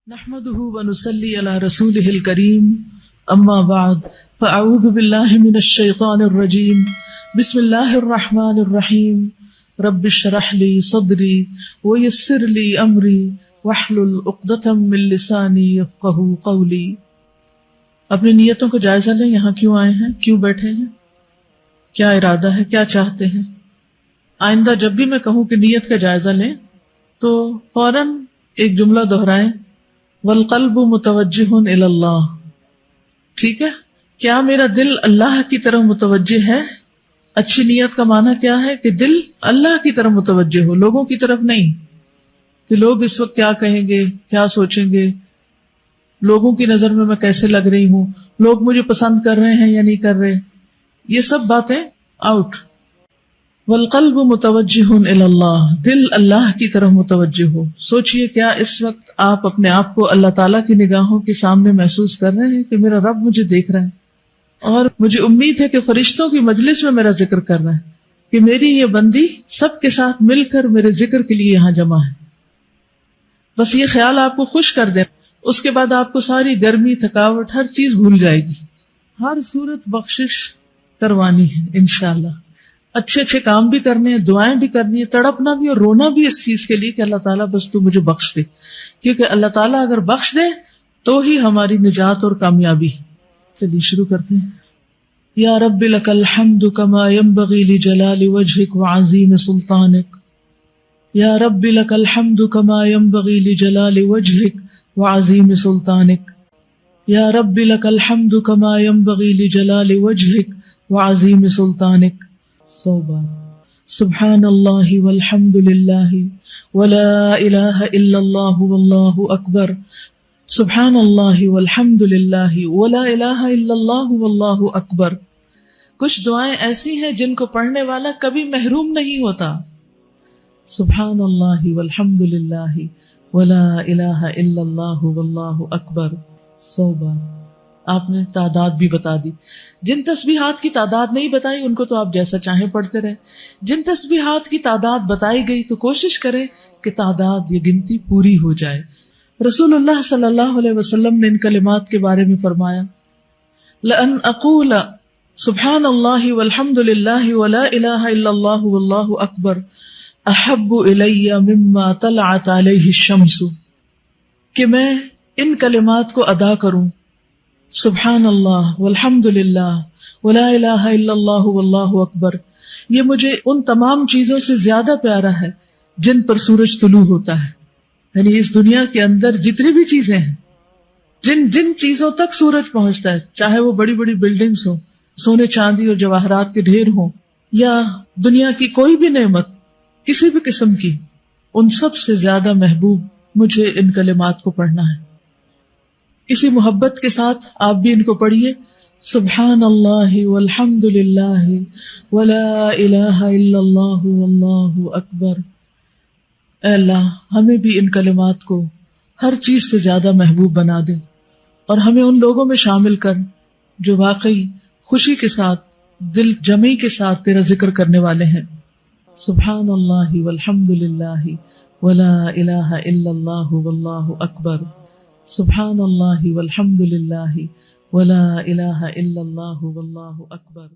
نحمده ونصلي على رسوله الكريم اما بعد فاعوذ بالله من الشيطان الرجيم بسم الله الرحمن الرحيم رب اشرح لي صدري ويسر لي امري واحلل عقدة من لساني يفقهوا قولي۔ اپنی نیتوں کا جائزہ لیں، یہاں کیوں آئے ہیں، کیوں بیٹھے ہیں، کیا ارادہ ہے، کیا چاہتے ہیں۔ آئندہ جب بھی میں کہوں کہ نیت کا جائزہ لیں تو فوراً ایک جملہ دہرائیں، والقلب متوجہ الی اللہ۔ ٹھیک ہے، کیا میرا دل اللہ کی طرف متوجہ ہے؟ اچھی نیت کا معنی کیا ہے کہ دل اللہ کی طرف متوجہ ہو، لوگوں کی طرف نہیں کہ لوگ اس وقت کیا کہیں گے، کیا سوچیں گے، لوگوں کی نظر میں کیسے لگ رہی ہوں، لوگ مجھے پسند کر رہے ہیں یا نہیں کر رہے، یہ سب باتیں آؤٹ۔ والقلب متوجہ الی اللہ، دل اللہ کی طرف متوجہ ہو۔ سوچئے کیا اس وقت آپ اپنے آپ کو اللہ تعالیٰ کی نگاہوں کے سامنے محسوس کر رہے ہیں کہ میرا رب مجھے دیکھ رہا ہے، اور مجھے امید ہے کہ فرشتوں کی مجلس میں میرا ذکر کر رہا ہے، کہ میری یہ بندی سب کے ساتھ مل کر میرے ذکر کے لیے یہاں جمع ہے۔ بس یہ خیال آپ کو خوش کر دے، اس کے بعد آپ کو ساری گرمی، تھکاوٹ، ہر چیز بھول جائے گی۔ ہر صورت بخشش کروانی ہے انشاءاللہ، اچھے اچھے کام بھی کرنے ہیں، دعائیں بھی کرنی ہے، تڑپنا بھی اور رونا بھی اس چیز کے لیے کہ اللہ تعالیٰ بس تو مجھے بخش دے، کیونکہ اللہ تعالیٰ اگر بخش دے تو ہی ہماری نجات اور کامیابی۔ چلیے شروع کرتے ہیں۔ یا رب لک الحمد کما ینبغی لجلال وجہک وعظیم سلطانک، یا رب لک الحمد کما ینبغی لجلال وجہک وعظیم سلطانک، یا رب لک الحمد کما ینبغی لجلال وجہک وعظیم سلطانک۔ 100 بار سبحان اللہ والحمد للہ ولا الہ الا اللہ واللہ اکبر، سبحان اللہ والحمد للہ ولا الہ الا اللہ واللہ اکبر۔ کچھ دعائیں ایسی ہیں جن کو پڑھنے والا کبھی محروم نہیں ہوتا۔ سبحان اللہ والحمد للہ ولا الہ الا اللہ واللہ اکبر 100 بار۔ آپ نے تعداد بھی بتا دی، جن تسبیحات کی تعداد نہیں بتائی ان کو تو آپ جیسا چاہیں پڑھتے رہے، جن تسبیحات کی تعداد بتائی گئی تو کوشش کریں کہ تعداد یہ گنتی پوری ہو جائے۔ رسول اللہ صلی اللہ علیہ وسلم نے ان کلمات کے بارے میں فرمایا، لَأَنْ أَقُولَ سُبْحَانَ اللَّهِ وَالْحَمْدُ لِلَّهِ وَلَا إِلَهَ إِلَّا اللَّهُ وَاللَّهُ أَكْبَرُ أَحَبُّ إِلَيَّ مِمَّا طَلَعَتْ عَلَيْهِ الشَّمْسُ، کہ میں ان کلمات کو ادا کروں، سبحان اللہ والحمد للہ ولا الہ الا اللہ واللہ اکبر، یہ مجھے ان تمام چیزوں سے زیادہ پیارا ہے جن پر سورج طلوع ہوتا ہے۔ یعنی اس دنیا کے اندر جتنی بھی چیزیں ہیں، جن جن چیزوں تک سورج پہنچتا ہے، چاہے وہ بڑی بڑی بلڈنگز ہوں، سونے چاندی اور جواہرات کے ڈھیر ہوں، یا دنیا کی کوئی بھی نعمت کسی بھی قسم کی، ان سب سے زیادہ محبوب مجھے ان کلمات کو پڑھنا ہے۔ اسی محبت کے ساتھ آپ بھی ان کو پڑھیے، سبحان اللہ والحمد للہ ولا الہ الا اللہ واللہ اکبر۔ اے اللہ ہمیں بھی ان کلمات کو ہر چیز سے زیادہ محبوب بنا دے، اور ہمیں ان لوگوں میں شامل کر جو واقعی خوشی کے ساتھ، دل جمعی کے ساتھ تیرا ذکر کرنے والے ہیں۔ سبحان اللہ والحمد للہ ولا الہ الا اللہ واللہ اکبر، سبحان اللہ والحمد للہ ولا الہ الا اللہ واللہ اکبر۔